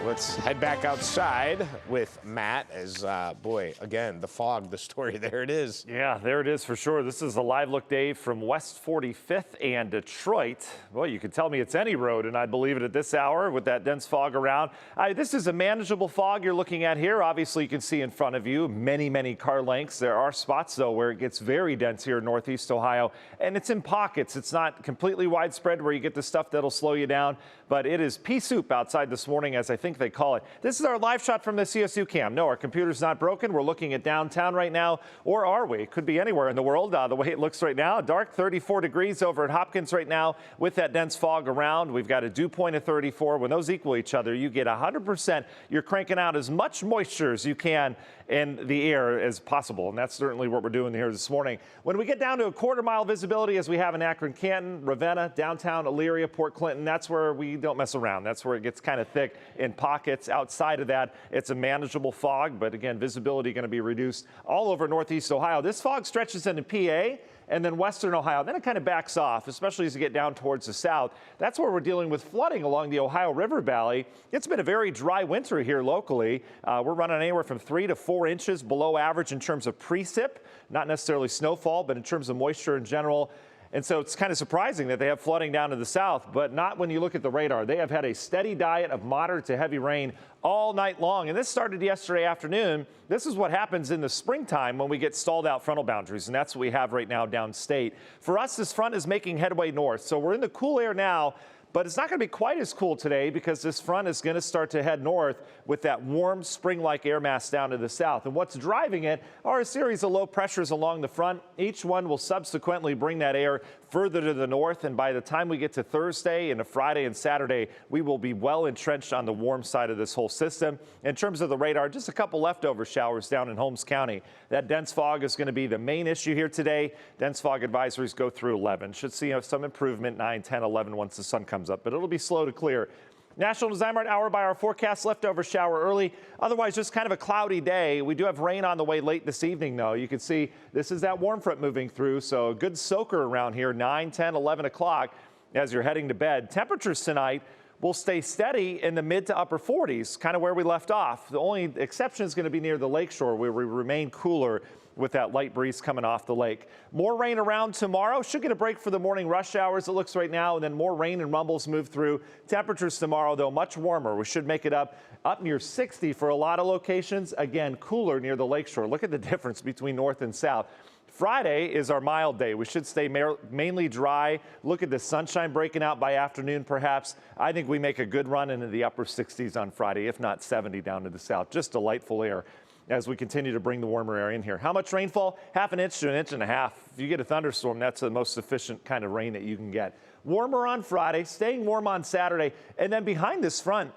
let's head back outside with Matt as, boy, again, the fog, the story, there it is. Yeah, there it is for sure. This is a live look, Dave, from West 45th and Detroit. Well, you could tell me it's any road, and I'd believe it at this hour with that dense fog around. This is a manageable fog you're looking at here. Obviously, you can see in front of you many car lengths. There are spots, though, where it gets very dense here in Northeast Ohio, and it's in pockets. It's not completely widespread where you get the stuff that'll slow you down, but it is pea soup outside this morning, as I think they call it. This is our live shot from the CSU cam. No, our computer's not broken. We're looking at downtown right now, or are we? Could be anywhere in the world, the way it looks right now. Dark 34 degrees over at Hopkins right now with that dense fog around. We've got a dew point of 34. When those equal each other, you get 100%. You're cranking out as much moisture as you can in the air as possible, and that's certainly what we're doing here this morning. When we get down to a quarter-mile visibility, as we have in Akron, Canton, Ravenna, downtown Elyria, Port Clinton, that's where we don't mess around. That's where it gets kind of thick in pockets. Outside of that, it's a manageable fog, but again, visibility going to be reduced all over Northeast Ohio. This fog stretches into PA and then Western Ohio. Then it kind of backs off, especially as you get down towards the south. That's where we're dealing with flooding along the Ohio River Valley. It's been a very dry winter here locally. We're running anywhere from 3 to 4 inches below average in terms of precip, not necessarily snowfall, but in terms of moisture in general. And so it's kind of surprising that they have flooding down to the south, but not when you look at the radar. They have had a steady diet of moderate to heavy rain all night long. And this started yesterday afternoon. This is what happens in the springtime when we get stalled out frontal boundaries. And that's what we have right now downstate. For us, this front is making headway north. So we're in the cool air now. But it's not going to be quite as cool today because this front is going to start to head north with that warm spring-like air mass down to the south. And what's driving it are a series of low pressures along the front. Each one will subsequently bring that air further to the north. And by the time we get to Thursday and to Friday and Saturday, we will be well entrenched on the warm side of this whole system. In terms of the radar, just a couple leftover showers down in Holmes County. That dense fog is going to be the main issue here today. Dense fog advisories go through 11. Should see some improvement 9, 10, 11 once the sun comes up, but it'll be slow to clear. National Design Mart hour by our forecast, leftover shower early. Otherwise, just kind of a cloudy day. We do have rain on the way late this evening, though. You can see this is that warm front moving through, so a good soaker around here, 9, 10, 11 o'clock as you're heading to bed. Temperatures tonight will stay steady in the mid to upper 40s, kind of where we left off. The only exception is going to be near the lakeshore, where we remain cooler with that light breeze coming off the lake. More rain around tomorrow. Should get a break for the morning rush hours, it looks right now, and then more rain and rumbles move through. Temperatures tomorrow, though, much warmer. We should make it up near 60 for a lot of locations. Again, cooler near the lakeshore. Look at the difference between north and south. Friday is our mild day. We should stay mainly dry. Look at the sunshine breaking out by afternoon, perhaps. I think we make a good run into the upper 60s on Friday, if not 70 down to the south. Just delightful air as we continue to bring the warmer air in here. How much rainfall? Half an inch to an inch and a half. If you get a thunderstorm, that's the most sufficient kind of rain that you can get. Warmer on Friday, staying warm on Saturday, and then behind this front,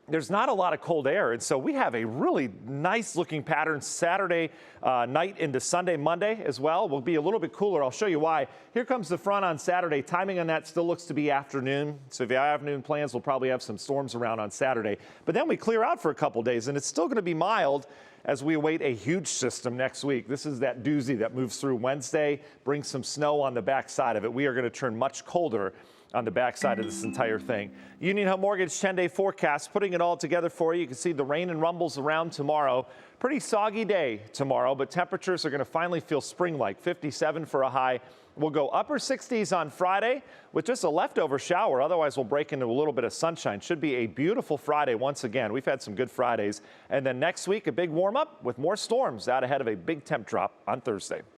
there's not a lot of cold air, and so we have a really nice looking pattern Saturday night into Sunday, Monday as well. We'll be a little bit cooler. I'll show you why. Here comes the front on Saturday. Timing on that still looks to be afternoon. So if you have afternoon plans, we'll probably have some storms around on Saturday. But then we clear out for a couple days, and it's still going to be mild as we await a huge system next week. This is that doozy that moves through Wednesday, brings some snow on the backside of it. We are going to turn much colder on the backside of this entire thing. Union Home Mortgage 10-day forecast, putting it all together for you. You can see the rain and rumbles around tomorrow. Pretty soggy day tomorrow, but temperatures are going to finally feel spring-like. 57 for a high. We'll go upper 60s on Friday with just a leftover shower. Otherwise, we'll break into a little bit of sunshine. Should be a beautiful Friday once again. We've had some good Fridays. And then next week, a big warm-up with more storms out ahead of a big temp drop on Thursday.